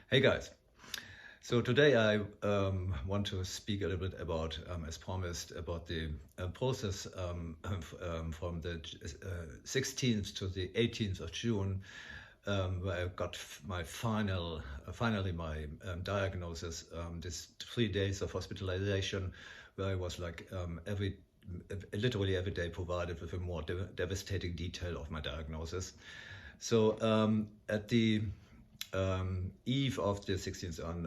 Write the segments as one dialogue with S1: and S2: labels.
S1: Hey guys, so today I want to speak a little bit about, as promised, about the process from the 16th to the 18th of June, where I got finally my diagnosis. This 3 days of hospitalization, where I was like literally every day provided with a more devastating detail of my diagnosis. So at the eve of the 16th, on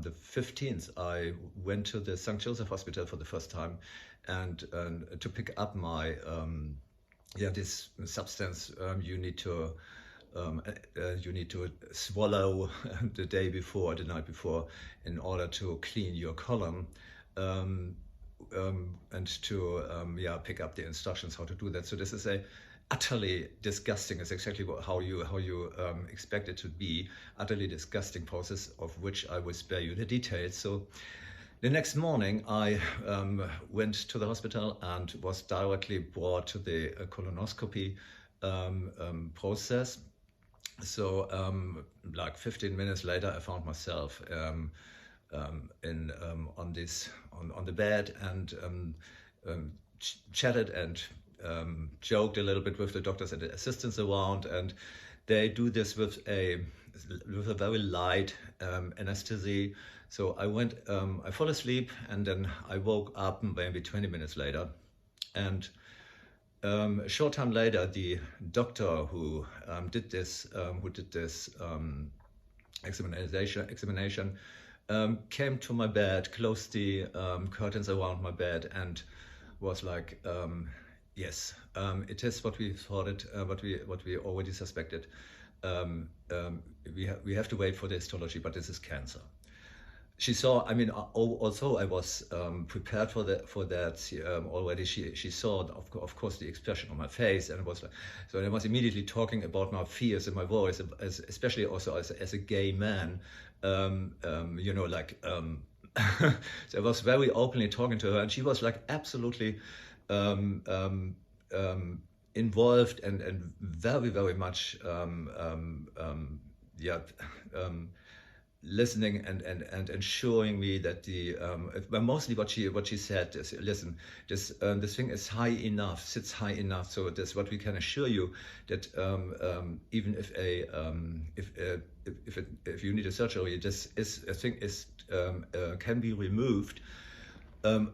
S1: the 15th, I went to the St. Joseph Hospital for the first time, and to pick up my this substance you need to swallow the night before, in order to clean your colon. And to pick up the instructions how to do that. So this is a utterly disgusting. It's exactly how you expect it to be. Utterly disgusting process, of which I will spare you the details. So the next morning, I went to the hospital and was directly brought to the colonoscopy process. So like 15 minutes later, I found myself on the bed, and chatted and joked a little bit with the doctors and the assistants around, and they do this with a very light anesthesia. So I fell asleep, and then I woke up maybe 20 minutes later, and a short time later, the doctor who did this examination came to my bed, closed the curtains around my bed, and was like, yes, it is what we thought it, what we already suspected. We have to wait for the histology, but this is cancer. She saw, I mean, also I was prepared for that already. She saw, of course, the expression on my face, and it was like, so I was immediately talking about my fears and my worries, especially also as a gay man, so I was very openly talking to her, and she was like absolutely involved and very, very much listening and ensuring me that mostly what she said is, listen, this thing is sits high enough, so that's what we can assure you, that even if you need a surgery, this thing can be removed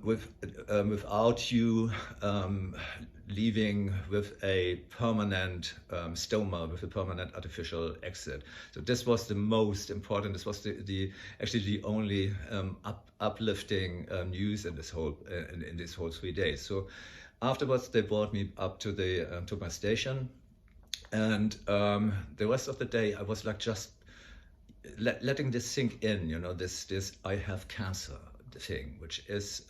S1: without you leaving with a permanent stoma, with a permanent artificial exit. So this was the most important. This was actually the only uplifting news in this whole 3 days. So afterwards, they brought me up to my station, and the rest of the day I was like just letting this sink in. This I have cancer thing, which was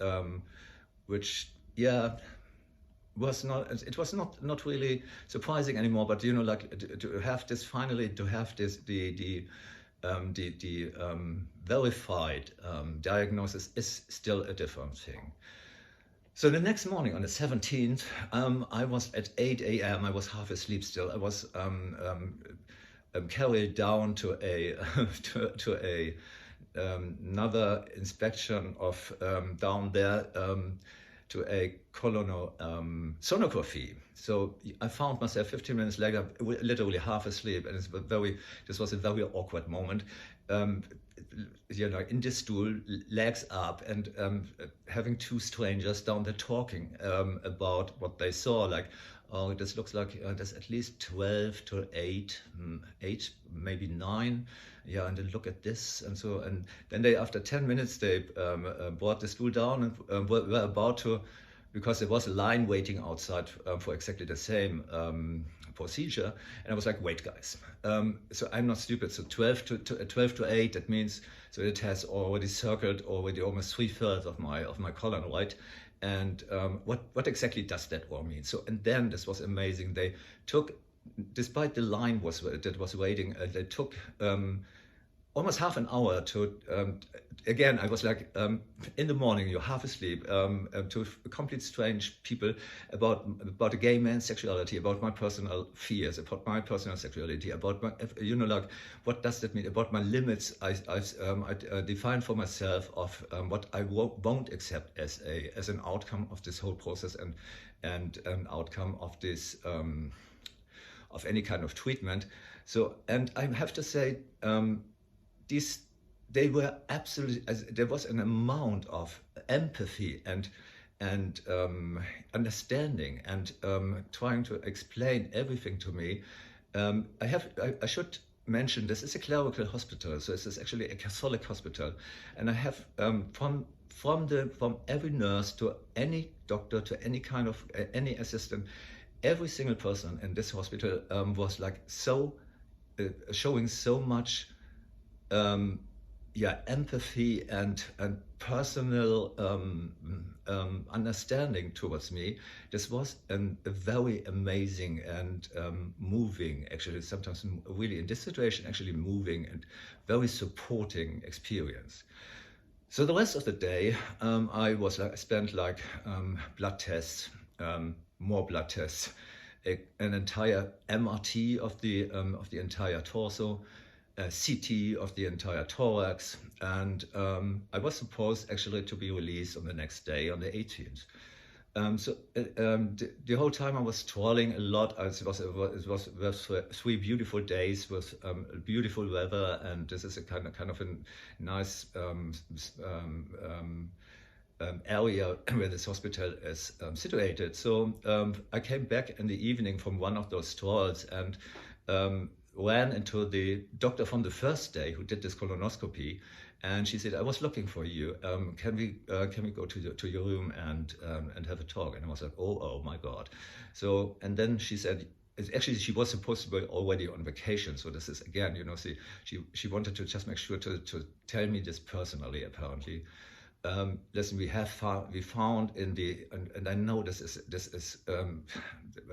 S1: not really surprising anymore, but to have this the verified diagnosis is still a different thing. So the next morning, on the 17th, I was at 8 a.m. I was half asleep still. I was carried down to another inspection of down there, to a sonography. So I found myself 15 minutes later, literally half asleep, and this was a very awkward moment. In this stool, legs up, and having two strangers down there talking about what they saw, like, oh, this looks like there's at least 12 to 8, maybe 9. Yeah, and then look at this, and so, and then after 10 minutes, they brought the stool down, and were about to, because there was a line waiting outside for exactly the same procedure, and I was like, wait, guys. So I'm not stupid. So 12 to 8, that means, so it has already circled almost 3/3 of my colon, right? And what exactly does that all mean? So, and then this was amazing. They took, despite the line that was waiting, they took almost half an hour to, again, I was like, in the morning, you're half asleep, to complete strange people about a gay man's sexuality, about my personal fears, about my personal sexuality, about my, like, what does that mean, about my limits I defined for myself of what I won't accept as an outcome of this whole process, and an outcome of this, of any kind of treatment. So, and I have to say, they were absolutely, there was an amount of empathy and understanding, and trying to explain everything to me. I should mention, this is a clerical hospital, so this is actually a Catholic hospital, and I have from every nurse to any doctor to any kind of any assistant, every single person in this hospital was like so showing so much empathy and personal understanding towards me. This was a very amazing and moving, actually sometimes really in this situation, actually moving and very supporting experience. So the rest of the day, I spent like blood tests, more blood tests, an entire MRT of the entire torso, CT of the entire thorax, and I was supposed actually to be released on the next day, on the 18th. The whole time I was strolling a lot. It was 3 beautiful days with beautiful weather, and this is a kind of a nice area where this hospital is situated. So I came back in the evening from one of those strolls and ran into the doctor from the first day who did this colonoscopy, and she said, "I was looking for you. Can we go to your room and have a talk?" And I was like, oh my God. So, and then she said, actually she was supposed to be already on vacation. So this is again, she wanted to just make sure to tell me this personally, apparently. Listen, we found in the, and I know this is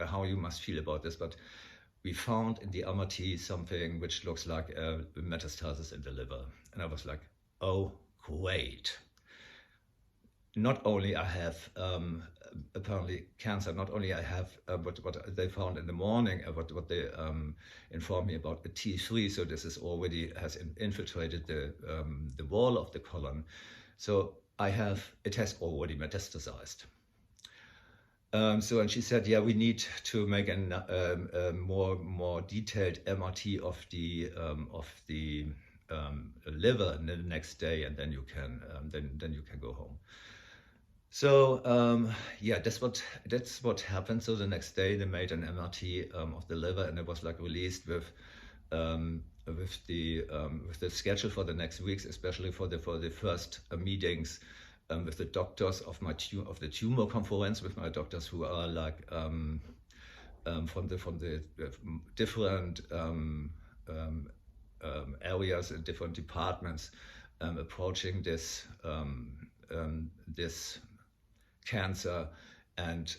S1: how you must feel about this, but we found in the MRT something which looks like a metastasis in the liver. And I was like, oh, great. Not only I have apparently cancer, not only I have what they found in the morning, what they informed me about, a T3, so this is already has infiltrated the wall of the colon. So it has already metastasized. So, and she said, yeah, we need to make a more detailed MRT of the liver the next day, and then you can go home. So yeah, that's what happened. So the next day they made an MRT of the liver, and it was like released with the schedule for the next weeks, especially for the first meetings with the doctors of the tumor conference, with my doctors who are like from the different areas and different departments approaching this cancer, and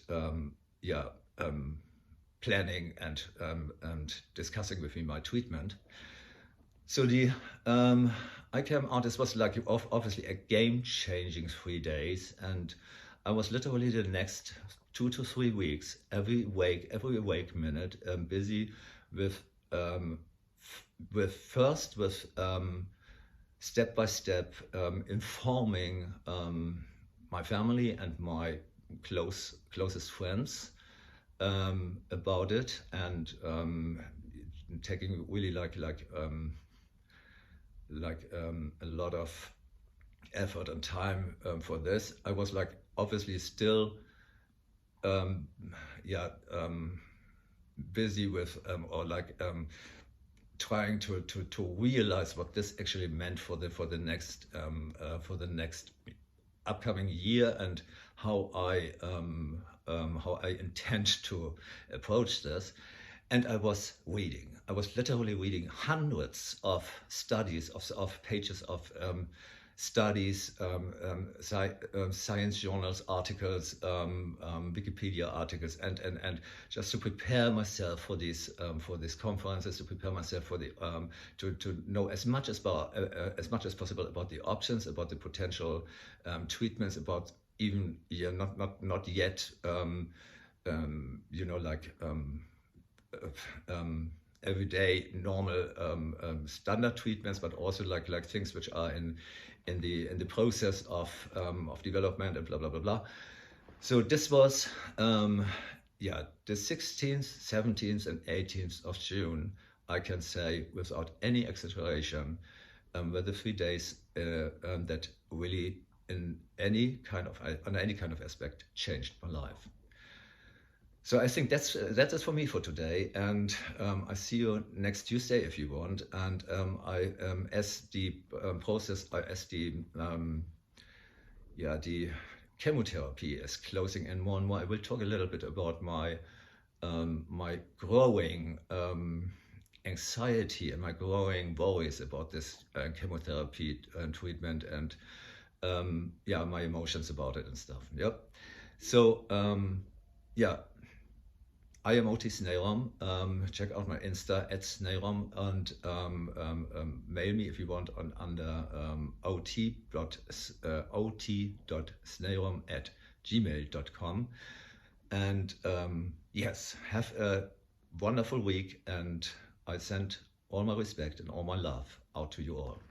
S1: planning and discussing with me my treatment. So I came out. This was like obviously a game-changing 3 days, and I was literally the next 2 to 3 weeks, every awake minute, busy with step by step informing my family and my closest friends about it, and taking really like a lot of effort and time for this. I was like obviously still busy with trying to realize what this actually meant for the next upcoming year, and how I intend to approach this. And I was literally reading hundreds of studies, of pages of studies, science journals, articles, Wikipedia articles, and just to prepare myself for these conferences, to prepare myself for the to know as much as possible about the options, about the potential treatments, about even not yet everyday normal standard treatments, but also like things which are in the process of development and blah blah blah blah. So this was the 16th, 17th, and 18th of June. I can say without any exaggeration, were the 3 days that really on any kind of aspect changed my life. So I think that is for me for today, and I see you next Tuesday if you want. And as the the chemotherapy is closing in more and more, I will talk a little bit about my growing anxiety and my growing worries about this chemotherapy treatment, and my emotions about it and stuff. Yep. So I am Otis Sneyrom. Check out my Insta @Sneyrom, and mail me if you want under ot.sneyrom@gmail.com. And yes, have a wonderful week, and I send all my respect and all my love out to you all.